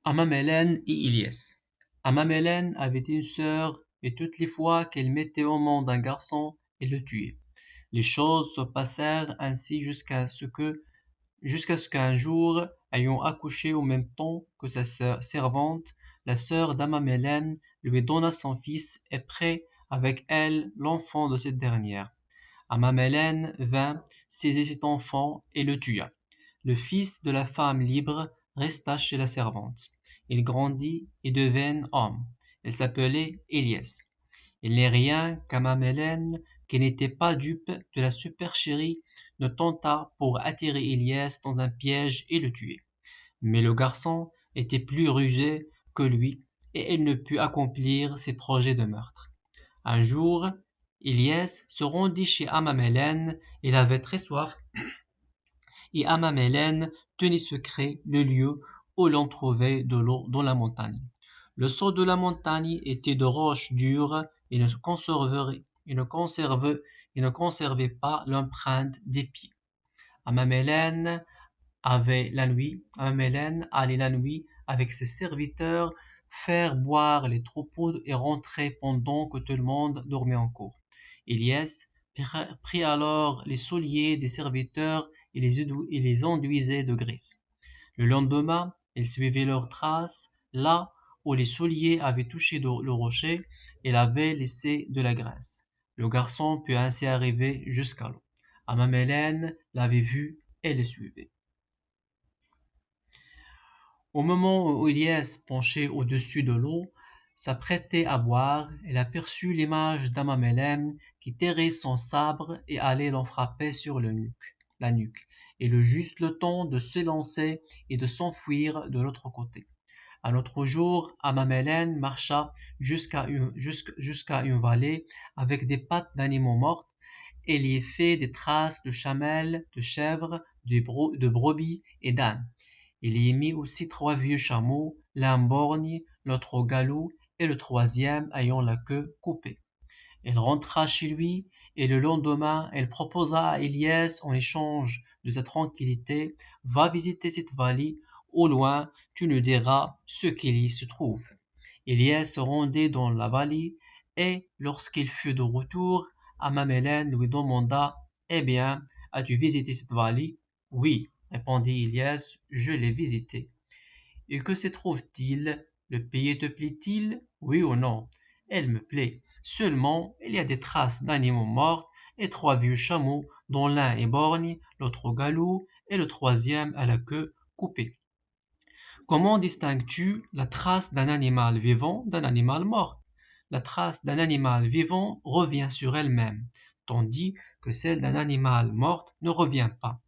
Amamélène et Ilyes. Amamélène avait une sœur, et toutes les fois qu'elle mettait au monde un garçon, elle le tuait. Les choses se passèrent ainsi jusqu'à ce qu'un jour, ayant accouché au même temps que sa servante, la sœur d'Amamélène lui donna son fils et prit avec elle l'enfant de cette dernière. Amamélène vint, saisit cet enfant et le tua. Le fils de la femme libre resta chez la servante. Il grandit et devint homme. Il s'appelait Élias. Il n'est rien qu'Amamélène, qui n'était pas dupe de la supercherie, ne tenta pour attirer Élias dans un piège et le tuer. Mais le garçon était plus rusé que lui, et il ne put accomplir ses projets de meurtre. Un jour, Élias se rendit chez Amamélène, il avait très soif, et Amamélène tenait secret le lieu où l'on trouvait de l'eau dans la montagne. Le sol de la montagne était de roches dures et ne conservait pas l'empreinte des pieds. Amamélène Amamélène allait la nuit avec ses serviteurs faire boire les troupeaux et rentrer pendant que tout le monde dormait encore. Élias prit alors les souliers des serviteurs et les enduisait de graisse. Le lendemain, il suivait leurs traces là où les souliers avaient touché le rocher et l'avaient laissé de la graisse. Le garçon put ainsi arriver jusqu'à l'eau. Amamélène l'avait vu et le suivait. Au moment où Élias, penché au-dessus de l'eau, s'apprêtait à boire, elle aperçut l'image d'Amamélène qui terrait son sabre et allait l'en frapper sur la nuque, et eut juste le temps de s'élancer et de s'enfuir de l'autre côté. Un autre jour, Amamélène marcha jusqu'à une vallée avec des pattes d'animaux morts, et y fit des traces de chamelles, de chèvres, de brebis et d'ânes. Il y mit aussi 3 vieux chameaux, l'un borgne, l'autre au galop, et le troisième ayant la queue coupée. Il rentra chez lui, et le lendemain, il proposa à Élias, en échange de sa tranquillité, va visiter cette vallée, au loin, tu nous diras ce qu'il y se trouve. Élias se rendit dans la vallée, et lorsqu'il fut de retour, Amamélène lui demanda, eh bien, as-tu visité cette vallée? Oui, répondit Élias, je l'ai visitée. Et que s'y trouve-t-il? Le pays te plaît-il? Oui ou non? Elle me plaît. Seulement, il y a des traces d'animaux morts et 3 vieux chameaux dont l'un est borgne, l'autre au galop et le troisième à la queue coupée. Comment distingues-tu la trace d'un animal vivant d'un animal mort? La trace d'un animal vivant revient sur elle-même, tandis que celle d'un animal mort ne revient pas.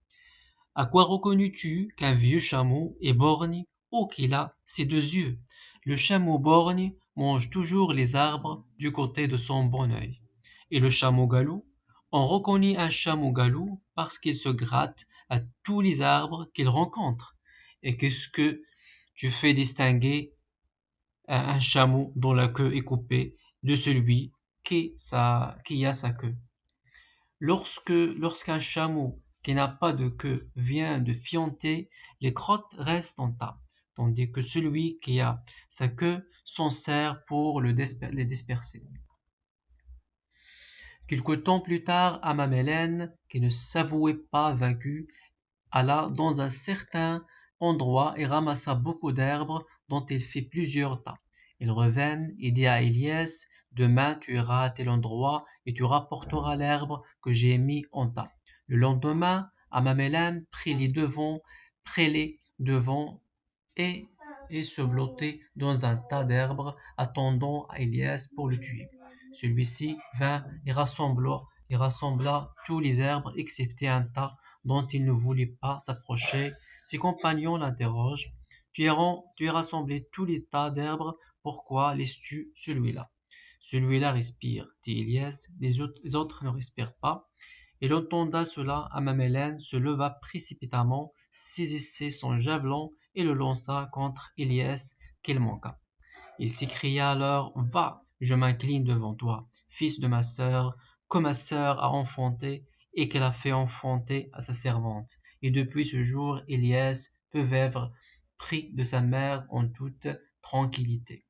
À quoi reconnus-tu qu'un vieux chameau est borgne ou qu'il a ses 2 yeux? Le chameau borgne mange toujours les arbres du côté de son bon œil. Et le chameau galou? On reconnaît un chameau galou parce qu'il se gratte à tous les arbres qu'il rencontre. Et qu'est-ce que tu fais distinguer un chameau dont la queue est coupée de celui qui a sa queue? Lorsqu'un chameau qui n'a pas de queue vient de fienter, les crottes restent en tas, tandis que celui qui a sa queue s'en sert pour les disperser. Quelque temps plus tard, Amamélène, qui ne s'avouait pas vaincu, alla dans un certain endroit et ramassa beaucoup d'herbes dont il fit plusieurs tas. Il revint et dit à Élias, demain tu iras à tel endroit et tu rapporteras l'herbe que j'ai mis en tas. Le lendemain, Amamélène prit les devants et, et se blottait dans un tas d'herbes, attendant à Élias pour le tuer. Celui-ci vint et rassembla tous les herbes excepté un tas dont il ne voulait pas s'approcher. Ses compagnons l'interrogent. Tu as rassemblé tous les tas d'herbes, pourquoi laisses-tu celui-là? Celui-là respire, dit Élias, les autres ne respirent pas. Il entenda cela, Amamélène se leva précipitamment, saisit son javelot et le lança contre Élias, qu'il manqua. Il s'écria alors, va, je m'incline devant toi, fils de ma sœur, que ma sœur a enfanté et qu'elle a fait enfanter à sa servante. Et depuis ce jour, Élias peut vivre pris de sa mère en toute tranquillité.